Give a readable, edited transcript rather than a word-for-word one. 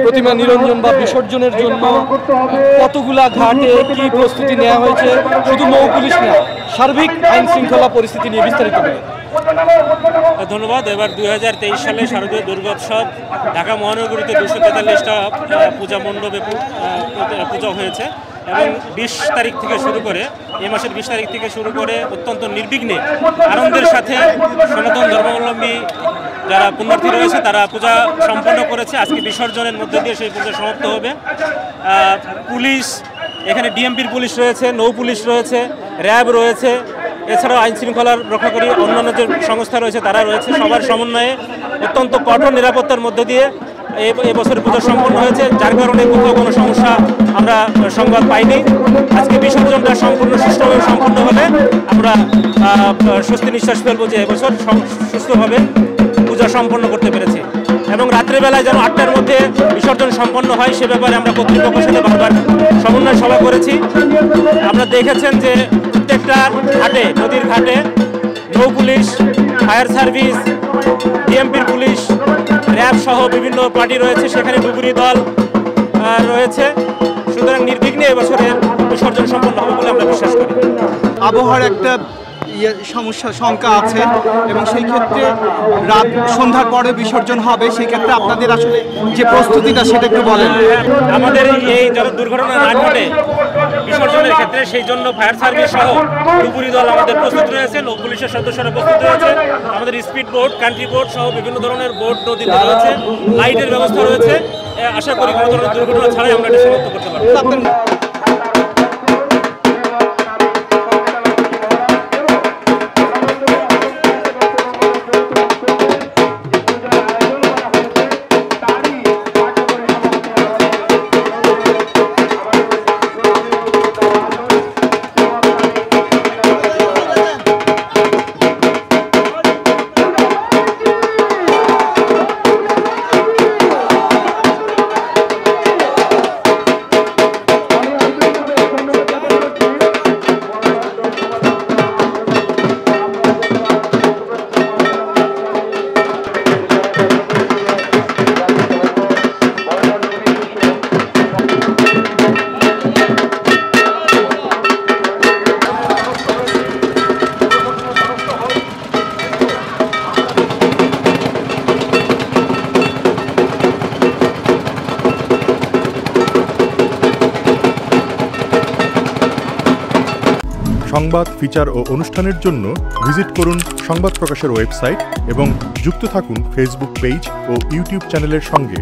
প্রতিমা নিরঞ্জন বা বিসর্জনের জন্য কতগুলা ঘাটে কি প্রস্তুতি নেওয়া হয়েছে, শুধু নৌ পুলিশ না, সার্বিক আইন শৃঙ্খলা পরিস্থিতি নিয়ে বিস্তারিত বলে। ধন্যবাদ। এবার 2023 সালে শারদীয় দুর্গোৎসব ঢাকা মহানগরীতে 243টা পূজা মণ্ডপে পূজা হয়েছে এবং 20 তারিখ থেকে শুরু করে, এই মাসের 20 তারিখ থেকে শুরু করে অত্যন্ত নির্বিঘ্নে আনন্দের সাথে সনাতন ধর্মাবলম্বী যারা পুণ্যার্থী রয়েছে তারা পূজা সম্পন্ন করেছে। আজকে বিসর্জনের মধ্যে দিয়ে সেই পূজা সমাপ্ত হবে। পুলিশ, এখানে ডিএমপির পুলিশ রয়েছে, নৌ পুলিশ রয়েছে, র্যাব রয়েছে, এছাড়াও আইন শৃঙ্খলার রক্ষাকারী অন্যান্য যে সংস্থা রয়েছে তারা রয়েছে। সবার সমন্বয়ে অত্যন্ত কঠোর নিরাপত্তার মধ্য দিয়ে এবছর পূজা সম্পন্ন হয়েছে, যার কারণে কোথাও কোনো সমস্যা আমরা সংবাদ পাইনি। আজকে বিসর্জনটা সম্পূর্ণ সুষ্ঠুভাবে সম্পন্ন হলে আমরা স্বস্তি নিঃশ্বাস ফেলবো যে এবছর সুস্থভাবে পূজা সম্পন্ন করতে পেরেছি। এবং রাত্রেবেলায় যেন 8টার মধ্যে বিসর্জন সম্পন্ন হয় সে ব্যাপারে আমরা কর্তৃপক্ষের সাথে বারবার সমন্বয় সভা করেছি। আমরা দেখেছেন যে প্রত্যেকটা ঘাটে, নদীর ঘাটে নৌ পুলিশ, ফায়ার সার্ভিস, ডিএমপির পুলিশ, র্যাব সহ বিভিন্ন পার্টি রয়েছে, সেখানে ডুবুরি দল রয়েছে। সুতরাং নির্বিঘ্নে এবছরের বিসর্জন সম্পন্ন হবে বলে আমরা বিশ্বাস করি। আবহাওয়ার একটা সমস্যা শঙ্কা আছে এবং সেই ক্ষেত্রে রাত সন্ধ্যার পরে বিসর্জন হবে, সেই ক্ষেত্রে আপনাদের আসলে যে প্রস্তুতিটা সেটা একটু বলেন। আমাদের এই যারা দুর্ঘটনা না ঘটে বিসর্জনের ক্ষেত্রে সেই জন্য ফায়ার সার্ভিস সহ ডুবুরি দল আমাদের প্রস্তুত রয়েছে, নৌ পুলিশের সদস্যরা প্রস্তুত রয়েছে, আমাদের স্পিড বোট, কান্ট্রি বোট সহ বিভিন্ন ধরনের বোট নদীতে রয়েছে, লাইটের ব্যবস্থা রয়েছে। আশা করি কোনো ধরনের দুর্ঘটনা ছাড়াই আমরা এটা সমাপ্ত করতে পারবো। সংবাদ, ফিচার ও অনুষ্ঠানের জন্য ভিজিট করুন সংবাদ প্রকাশের ওয়েবসাইট এবং যুক্ত থাকুন ফেসবুক পেজ ও ইউটিউব চ্যানেলের সঙ্গে।